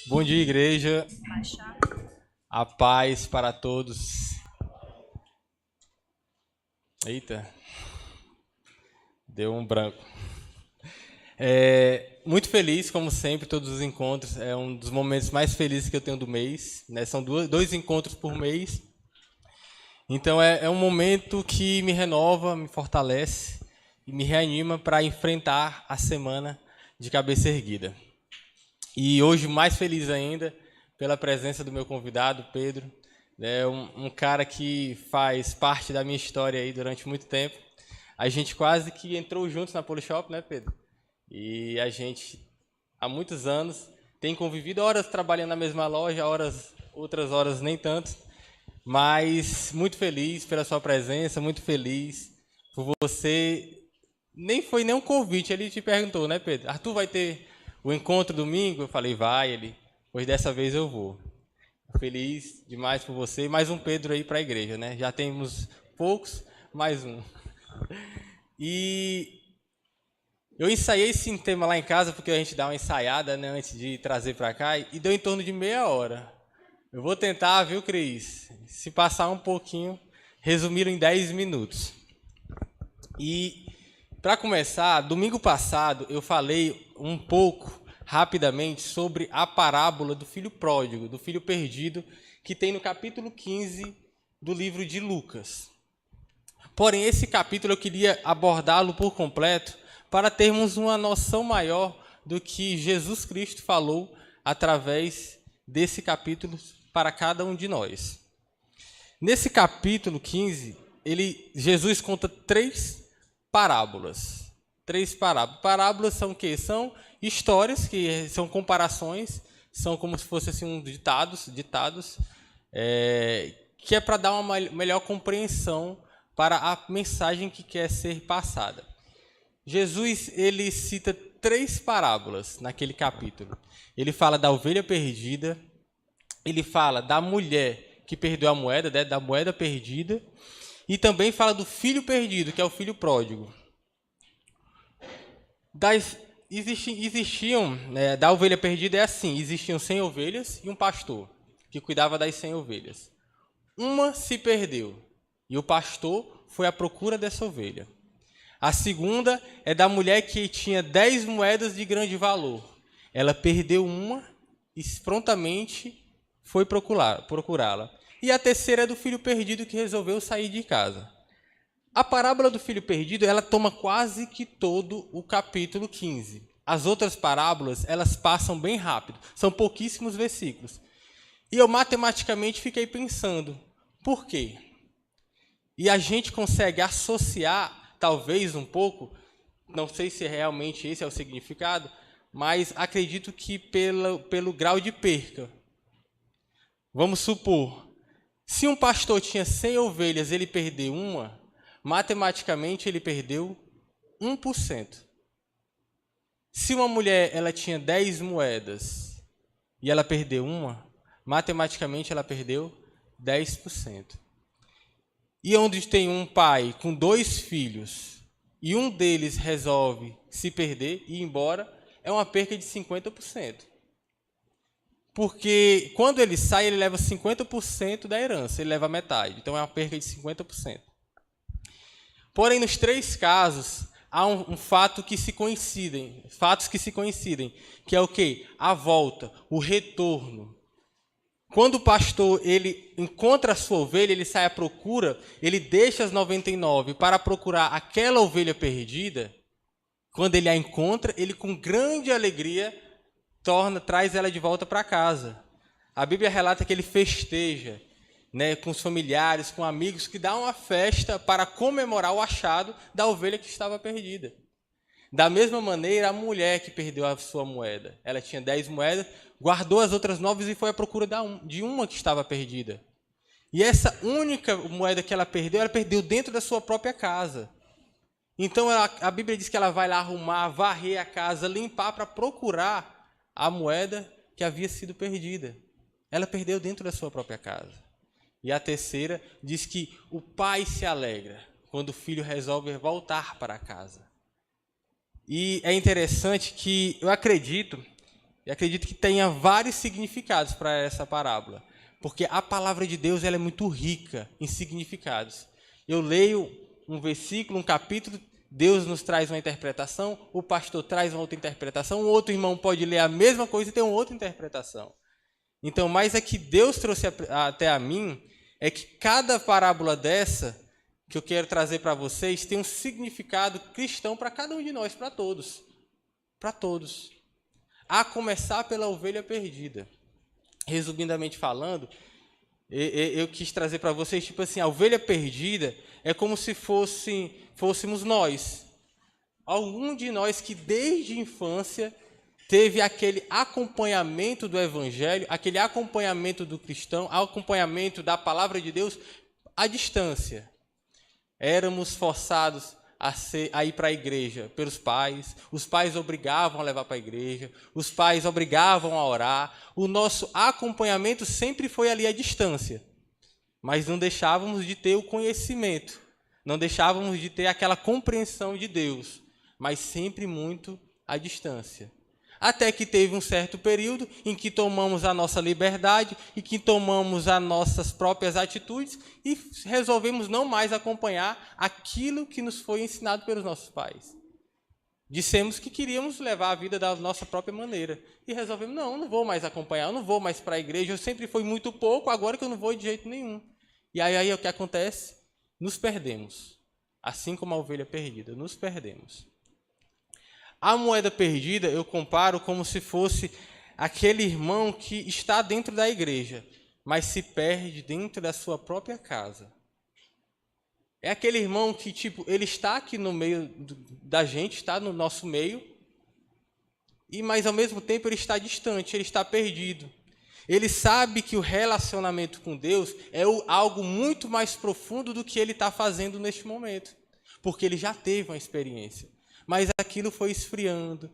Bom dia, igreja. A paz para todos. Eita, deu um branco. Muito feliz, como sempre, todos os encontros. É um dos momentos mais felizes que eu tenho do mês, né? São dois encontros por mês. Então é um momento que me renova, me fortalece e me reanima para enfrentar a semana de cabeça erguida. E hoje mais feliz ainda pela presença do meu convidado, Pedro. É um cara que faz parte da minha história aí durante muito tempo. A gente quase que entrou juntos na Polishop, né, Pedro? E a gente, há muitos anos, tem convivido, horas trabalhando na mesma loja, outras horas nem tanto. Mas muito feliz pela sua presença, muito feliz por você. Nem foi nem um convite, ele te perguntou, né, Pedro? Arthur, vai ter o encontro domingo? Eu falei, vai. Ele, pois dessa vez eu vou. Feliz demais por você. E mais um Pedro aí para a igreja, né? Já temos poucos, mais um. E eu ensaiei esse tema lá em casa, porque a gente dá uma ensaiada, né, antes de trazer para cá, e deu em torno de meia hora. Eu vou tentar, viu, Cris? Se passar um pouquinho, resumir em 10 minutos. E, para começar, domingo passado eu falei um pouco, rapidamente, sobre a parábola do filho pródigo, do filho perdido, que tem no capítulo 15 do livro de Lucas. Porém, esse capítulo eu queria abordá-lo por completo para termos uma noção maior do que Jesus Cristo falou através desse capítulo para cada um de nós. Nesse capítulo 15, Jesus conta três parábolas. Parábolas são o quê? São histórias, que são comparações, são como se fossem assim, ditados, que é para dar uma melhor compreensão para a mensagem que quer ser passada. Jesus, ele cita três parábolas naquele capítulo. Ele fala da ovelha perdida, ele fala da mulher que perdeu a moeda, né, da moeda perdida, e também fala do filho perdido, que é o filho pródigo. Existiam, né, da ovelha perdida é assim, existiam 100 ovelhas e um pastor, que cuidava das 100 ovelhas. Uma se perdeu, e o pastor foi à procura dessa ovelha. A segunda é da mulher que tinha 10 moedas de grande valor. Ela perdeu uma e prontamente foi procurá-la. E a terceira é do filho perdido que resolveu sair de casa. A parábola do filho perdido, ela toma quase que todo o capítulo 15. As outras parábolas, elas passam bem rápido. São pouquíssimos versículos. E eu matematicamente fiquei pensando, por quê? E a gente consegue associar, talvez um pouco, não sei se realmente esse é o significado, mas acredito que pelo grau de perca. Vamos supor, se um pastor tinha 100 ovelhas, ele perdeu uma, matematicamente ele perdeu 1%. Se uma mulher ela tinha 10 moedas e ela perdeu uma, matematicamente ela perdeu 10%. E onde tem um pai com 2 filhos e um deles resolve se perder e ir embora, é uma perca de 50%. Porque quando ele sai, ele leva 50% da herança, ele leva metade. Então é uma perca de 50%. Porém, nos três casos, há fatos que se coincidem, que é o quê? A volta, o retorno. Quando o pastor ele encontra a sua ovelha, ele sai à procura, ele deixa as 99 para procurar aquela ovelha perdida. Quando ele a encontra, ele com grande alegria traz ela de volta para casa. A Bíblia relata que ele festeja, né, com os familiares, com amigos, que dá uma festa para comemorar o achado da ovelha que estava perdida. Da mesma maneira, a mulher que perdeu a sua moeda, ela tinha 10 moedas, guardou as outras 9 e foi à procura de uma que estava perdida. E essa única moeda que ela perdeu dentro da sua própria casa. Então a Bíblia diz que ela vai lá arrumar, varrer a casa, limpar para procurar a moeda que havia sido perdida. Ela perdeu dentro da sua própria casa. E a terceira diz que o pai se alegra quando o filho resolve voltar para casa. E é interessante que eu acredito, E acredito que tenha vários significados para essa parábola, porque a palavra de Deus ela é muito rica em significados. Eu leio um versículo, um capítulo, Deus nos traz uma interpretação, o pastor traz uma outra interpretação, um outro irmão pode ler a mesma coisa e ter uma outra interpretação. Então, mais é que Deus trouxe até a mim, é que cada parábola dessa, que eu quero trazer para vocês, tem um significado cristão para cada um de nós, para todos. Para todos. A começar pela ovelha perdida. Resumidamente falando, eu quis trazer para vocês, tipo assim, a ovelha perdida é como se fôssemos nós. Algum de nós que desde a infância teve aquele acompanhamento do evangelho, aquele acompanhamento do cristão, acompanhamento da palavra de Deus à distância. Éramos forçados a ir para a igreja pelos pais, os pais obrigavam a levar para a igreja, os pais obrigavam a orar, o nosso acompanhamento sempre foi ali à distância, mas não deixávamos de ter o conhecimento, não deixávamos de ter aquela compreensão de Deus, mas sempre muito à distância. Até que teve um certo período em que tomamos a nossa liberdade e que tomamos as nossas próprias atitudes e resolvemos não mais acompanhar aquilo que nos foi ensinado pelos nossos pais. Dissemos que queríamos levar a vida da nossa própria maneira e resolvemos, não vou mais acompanhar, eu não vou mais para a igreja, eu sempre fui muito pouco, agora que eu não vou de jeito nenhum. E aí o que acontece? Nos perdemos, assim como a ovelha perdida, nos perdemos. A moeda perdida eu comparo como se fosse aquele irmão que está dentro da igreja, mas se perde dentro da sua própria casa. É aquele irmão que, ele está aqui no meio da gente, está no nosso meio, mas ao mesmo tempo ele está distante, ele está perdido. Ele sabe que o relacionamento com Deus é algo muito mais profundo do que ele está fazendo neste momento, porque ele já teve uma experiência. Mas aquilo foi esfriando,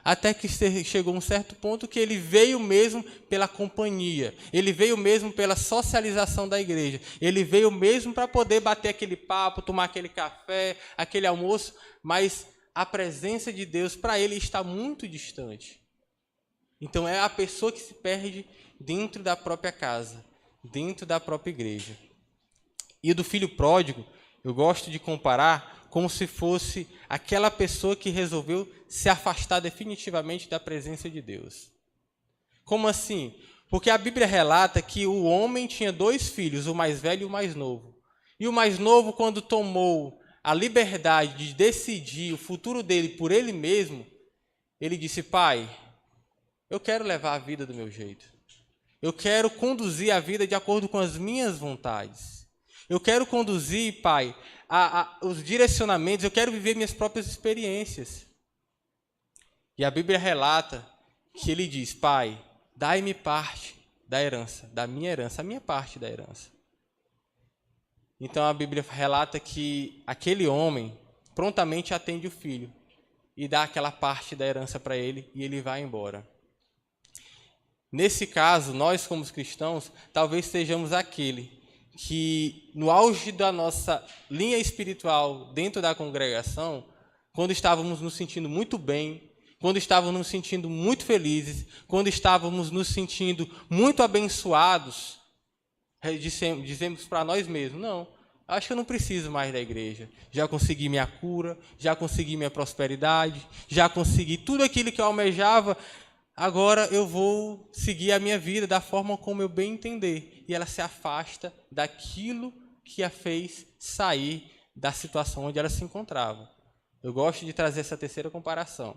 até que chegou um certo ponto que ele veio mesmo pela companhia, ele veio mesmo pela socialização da igreja, ele veio mesmo para poder bater aquele papo, tomar aquele café, aquele almoço, mas a presença de Deus para ele está muito distante. Então é a pessoa que se perde dentro da própria casa, dentro da própria igreja. E do filho pródigo, eu gosto de comparar como se fosse aquela pessoa que resolveu se afastar definitivamente da presença de Deus. Como assim? Porque a Bíblia relata que o homem tinha 2 filhos, o mais velho e o mais novo. E o mais novo, quando tomou a liberdade de decidir o futuro dele por ele mesmo, ele disse, pai, eu quero levar a vida do meu jeito. Eu quero conduzir a vida de acordo com as minhas vontades. Eu quero conduzir, pai, os direcionamentos, eu quero viver minhas próprias experiências. E a Bíblia relata que ele diz, pai, dai-me parte da herança, da minha herança, a minha parte da herança. Então a Bíblia relata que aquele homem prontamente atende o filho e dá aquela parte da herança para ele e ele vai embora. Nesse caso, nós como cristãos, talvez sejamos aquele que no auge da nossa linha espiritual dentro da congregação, quando estávamos nos sentindo muito bem, quando estávamos nos sentindo muito felizes, quando estávamos nos sentindo muito abençoados, dizemos para nós mesmos, não, acho que eu não preciso mais da igreja, já consegui minha cura, já consegui minha prosperidade, já consegui tudo aquilo que eu almejava, agora eu vou seguir a minha vida da forma como eu bem entender. E ela se afasta daquilo que a fez sair da situação onde ela se encontrava. Eu gosto de trazer essa terceira comparação.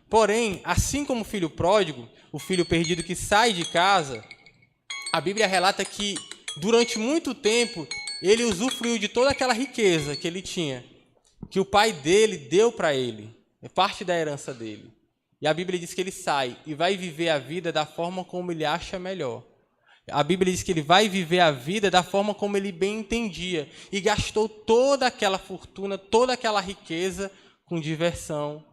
Porém, assim como o filho pródigo, o filho perdido que sai de casa, a Bíblia relata que durante muito tempo ele usufruiu de toda aquela riqueza que ele tinha, que o pai dele deu para ele, é parte da herança dele. E a Bíblia diz que ele sai e vai viver a vida da forma como ele acha melhor. A Bíblia diz que ele vai viver a vida da forma como ele bem entendia. E gastou toda aquela fortuna, toda aquela riqueza com diversão,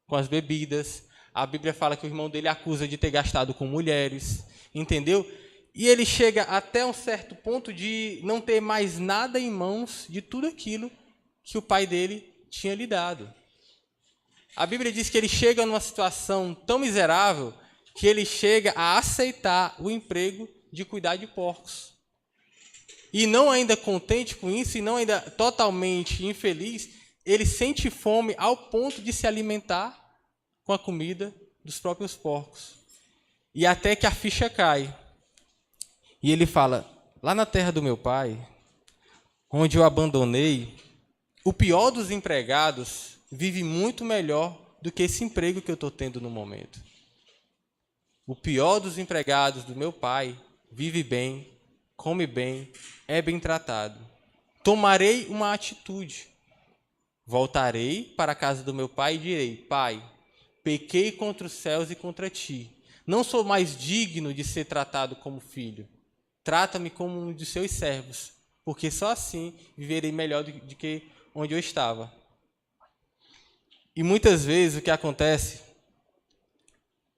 com as bebidas. A Bíblia fala que o irmão dele acusa de ter gastado com mulheres, entendeu? E ele chega até um certo ponto de não ter mais nada em mãos de tudo aquilo que o pai dele tinha lhe dado. A Bíblia diz que ele chega numa situação tão miserável que ele chega a aceitar o emprego de cuidar de porcos. E não ainda contente com isso, e não ainda totalmente infeliz, ele sente fome ao ponto de se alimentar com a comida dos próprios porcos. E até que a ficha cai. E ele fala, lá na terra do meu pai, onde eu abandonei, o pior dos empregados vive muito melhor do que esse emprego que eu estou tendo no momento. O pior dos empregados do meu pai vive bem, come bem, é bem tratado. Tomarei uma atitude. Voltarei para a casa do meu pai e direi, Pai, pequei contra os céus e contra ti. Não sou mais digno de ser tratado como filho. Trata-me como um de seus servos, porque só assim viverei melhor do que onde eu estava. E muitas vezes o que acontece,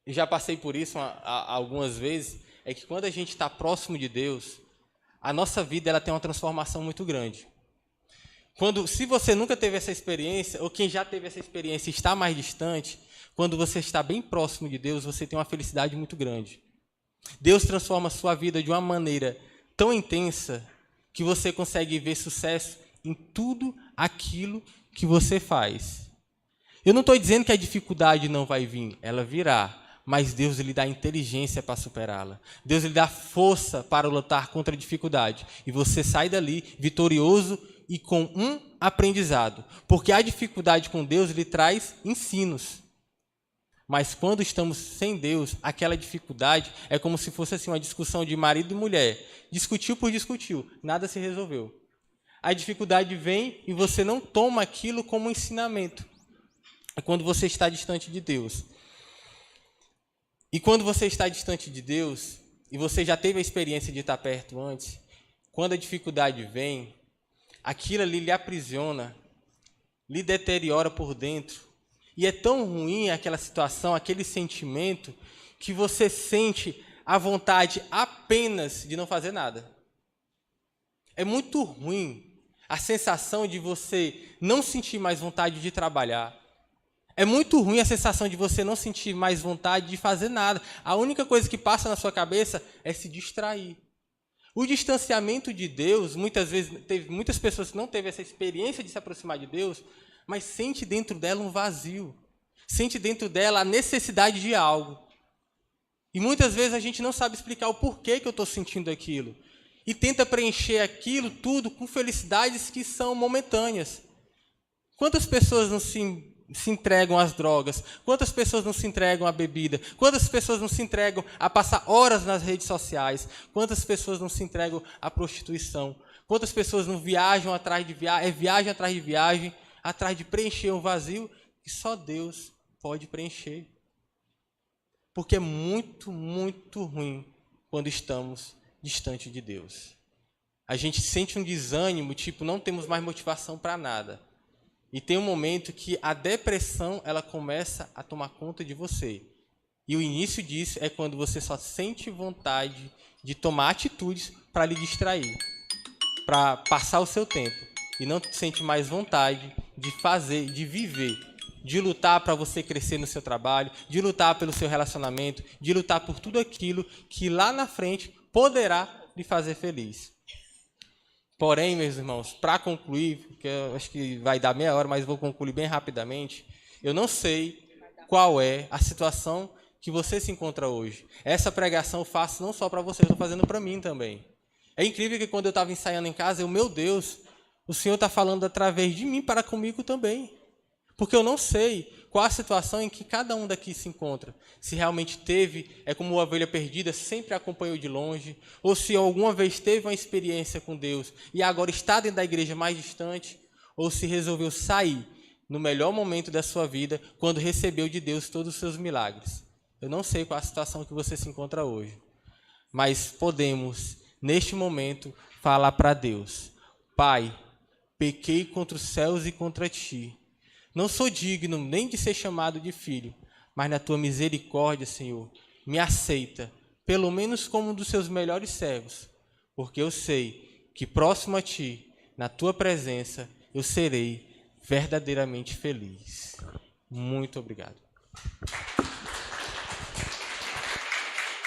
e já passei por isso algumas vezes, é que quando a gente está próximo de Deus, a nossa vida ela tem uma transformação muito grande. Se você nunca teve essa experiência, ou quem já teve essa experiência está mais distante, quando você está bem próximo de Deus, você tem uma felicidade muito grande. Deus transforma a sua vida de uma maneira tão intensa que você consegue ver sucesso em tudo aquilo que você faz. Eu não estou dizendo que a dificuldade não vai vir, ela virá. Mas Deus lhe dá inteligência para superá-la. Deus lhe dá força para lutar contra a dificuldade. E você sai dali vitorioso e com um aprendizado. Porque a dificuldade com Deus lhe traz ensinos. Mas quando estamos sem Deus, aquela dificuldade é como se fosse assim, uma discussão de marido e mulher. Discutiu por discutiu, nada se resolveu. A dificuldade vem e você não toma aquilo como ensinamento. É quando você está distante de Deus. E quando você está distante de Deus, e você já teve a experiência de estar perto antes, quando a dificuldade vem, aquilo ali lhe aprisiona, lhe deteriora por dentro. E é tão ruim aquela situação, aquele sentimento, que você sente a vontade apenas de não fazer nada. É muito ruim a sensação de você não sentir mais vontade de trabalhar. É muito ruim a sensação de você não sentir mais vontade de fazer nada. A única coisa que passa na sua cabeça é se distrair. O distanciamento de Deus, muitas vezes, teve muitas pessoas que não teve essa experiência de se aproximar de Deus, mas sente dentro dela um vazio. Sente dentro dela a necessidade de algo. E muitas vezes a gente não sabe explicar o porquê que eu estou sentindo aquilo. E tenta preencher aquilo tudo com felicidades que são momentâneas. Quantas pessoas não se entregam às drogas? Quantas pessoas não se entregam à bebida? Quantas pessoas não se entregam a passar horas nas redes sociais? Quantas pessoas não se entregam à prostituição? Quantas pessoas não viajam atrás de viagem atrás de viagem, atrás de preencher um vazio que só Deus pode preencher? Porque é muito, muito ruim quando estamos distante de Deus. A gente sente um desânimo, tipo, não temos mais motivação para nada. E tem um momento que a depressão ela começa a tomar conta de você. E o início disso é quando você só sente vontade de tomar atitudes para lhe distrair, para passar o seu tempo. E não sente mais vontade de fazer, de viver, de lutar para você crescer no seu trabalho, de lutar pelo seu relacionamento, de lutar por tudo aquilo que lá na frente poderá lhe fazer feliz. Porém, meus irmãos, para concluir, porque eu acho que vai dar meia hora, mas vou concluir bem rapidamente, eu não sei qual é a situação que você se encontra hoje. Essa pregação eu faço não só para você, eu estou fazendo para mim também. É incrível que quando eu estava ensaiando em casa, meu Deus, o Senhor está falando através de mim para comigo também. Porque eu não sei qual a situação em que cada um daqui se encontra. Se realmente teve, é como uma ovelha perdida, sempre acompanhou de longe, ou se alguma vez teve uma experiência com Deus e agora está dentro da igreja mais distante, ou se resolveu sair no melhor momento da sua vida, quando recebeu de Deus todos os seus milagres. Eu não sei qual a situação que você se encontra hoje, mas podemos, neste momento, falar para Deus: Pai, pequei contra os céus e contra ti. Não sou digno nem de ser chamado de filho, mas na tua misericórdia, Senhor, me aceita, pelo menos como um dos seus melhores servos, porque eu sei que próximo a ti, na tua presença, eu serei verdadeiramente feliz. Muito obrigado.